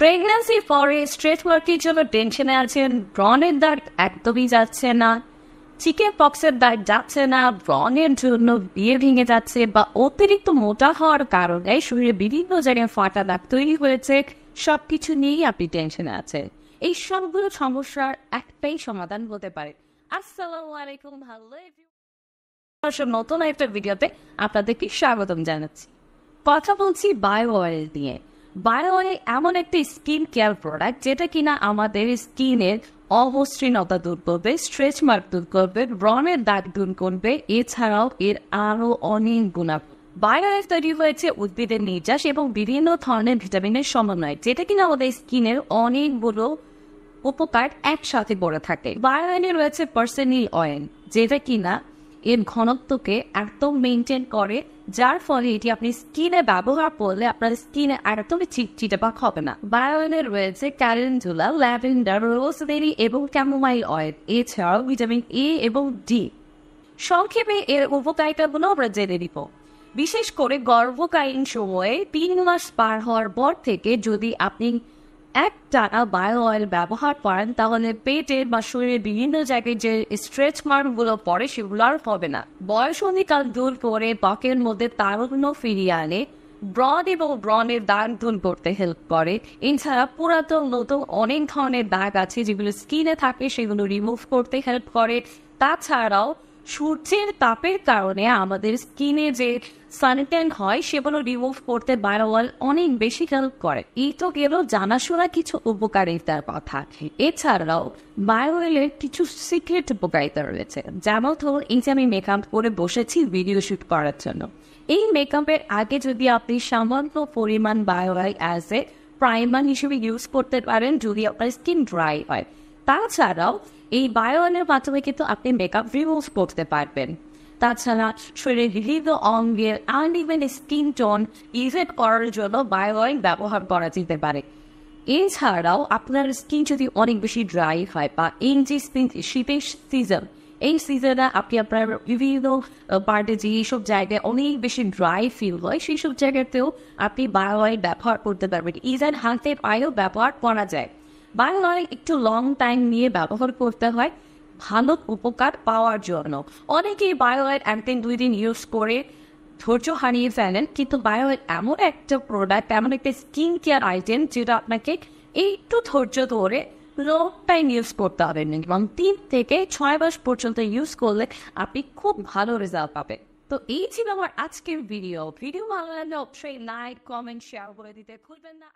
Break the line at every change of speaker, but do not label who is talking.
প্রেগন্যান্সির পরে স্ট্রেস মার্কের জন্য টেনশনে আছেন, ব্রণের দাগ একদমই যাচ্ছে না, চিকেন পক্সের দাগ যাচ্ছে না, ব্রণের জন্য বিয়ে ভেঙে যাচ্ছে বা অতিরিক্ত মোটা হওয়ার কারণে শরীরে বিভিন্ন জায়গায় ফাটা দাগ তৈরি হয়েছে, সবকিছু নিয়েই আপনি টেনশনে আছেন। এই সবগুলো সমস্যার একটাই সমাধান হতে পারে। আসসালামু আলাইকুম, ভালো নতুন একটা ভিডিওতে আপনাদেরকে স্বাগতম জানাচ্ছি। কথা বলছি বায়ো অয়েল নিয়ে। বায়ো অয়েল এমন একটি স্কিন কেয়ার প্রোডাক্ট যেটা কিনা আমাদের স্কিনের অমসৃণতা দূর করবে, স্ট্রেচ মার্ক দূর করবে, ব্রণের দাগ দূর করবে, এছাড়াও এর আরো অনেক গুণাগুণ। বায়ো অয়েল তৈরি হয়েছে উদ্ভিদের নির্যাস এবং বিভিন্ন ধরনের ভিটামিনের সমন্বয়, যেটা কিনা আমাদের স্কিনের অনেকগুলো উপকার একসাথে পড়ে থাকে। বায়ো অয়েলে রয়েছে পার্সেনিল অয়েল, যেটা কিনা এর ঘনত্বকে একদম মেনটেন করে, যার ফলে এটি আপনি স্কিনে ব্যবহার করলে আপনার স্কিনে একদমই চিটচিটে বা হবে না। বায়ো অয়েলে রয়েছে ক্যালেন্ডুলা, ল্যাভেন্ডার, রোজমেরি এবং ক্যামোমাইল অয়েল, এছাড়াও ভিটামিন এ এবং ডি। সংক্ষেপে এর উপকারিতাগুলো আমরা জেনে নিব। বিশেষ করে গর্ভকালীন সময়ে 3 মাস পার হওয়ার পর থেকে যদি আপনি একটানা বায়ো অয়েল ব্যবহার করেন, তাহলে পেটের বা শরীরের বিভিন্ন জায়গায় যে স্ট্রেচ মার্কগুলো পড়ে সেগুলো আর হবে না। বয়সন্ধিকাল দূর করে ত্বকের মধ্যে তারুণ্য ফিরিয়ে আনে, ব্রণ এবং ব্রণের দাগ দূর করতে হেল্প করে। এছাড়া পুরাতন নতুন অনেক ধরনের দাগ আছে যেগুলো স্কিনে থাকে, সেগুলো রিমুভ করতে হেল্প করে। তাছাড়াও সূর্যের তাপের কারণে আমাদের স্কিনে যে সানট্যান হয় সেগুলো রিমুভ করতে বায়ো অয়েল অনেক বেশি হেল্প করে। এই তো গেল জানাশোনা কিছু উপকারিতার কথা। এছাড়াও বায়ো অয়েলের কিছু সিক্রেট উপকারিতা রয়েছে। যেমন ধরুন, এই যে আমি মেকআপ করে বসেছি ভিডিও শুট করার জন্য, এই মেকআপের আগে যদি আপনি সামান্য পরিমাণ bio oil as a primer হিসেবে ইউজ করতে পারেন যদি আপনার স্কিন ড্রাই হয়। তাছাড়াও এই বায়ো অয়েলের মাধ্যমে কিন্তু আপনি মেকআপ রিমুভ করতে পারবেন। তাছাড়া শরীরের বিভিন্ন অঙ্গের আনইভেন স্কিন টোন ইভেন্ট করার জন্য বায়ো অয়েল ব্যবহার করা যেতে পারে। এছাড়াও আপনার স্কিন যদি অনেক বেশি ড্রাই হয় বা এই যে শীতের সিজন, এই সিজনে আপনি আপনার বিভিন্ন পার্টে যে এইসব জায়গায় অনেক বেশি ড্রাই ফিল হয়, সেই সব জায়গাতেও আপনি বায়ো অয়েল ব্যবহার করতে পারবেন। ইভেন হাতে পায়েও ব্যবহার করা যায়। বায়ো অয়েল একটু লং টাইম নিয়ে ব্যবহার করতে হয় ভালো উপকার পাওয়ার জন্য। অনেকেই বায়ো অয়েল 1-2 দিন ইউজ করে ধৈর্য হারিয়ে ফেলেন, কিন্তু বায়ো অয়েল এমন একটা প্রোডাক্ট, এমন একটা স্কিন কেয়ার আইটেম যেটা আপনাকে একটু ধৈর্য ধরে লং টাইম ইউজ করতে হবে এবং 3 থেকে 6 মাস পর্যন্ত ইউজ করলে আপনি খুব ভালো রেজাল্ট পাবেন। তো এই ছিল আমার আজকের ভিডিও ভালো লাগলে অবশ্যই লাইক, কমেন্ট, শেয়ার করে দিতে ভুলবেন না।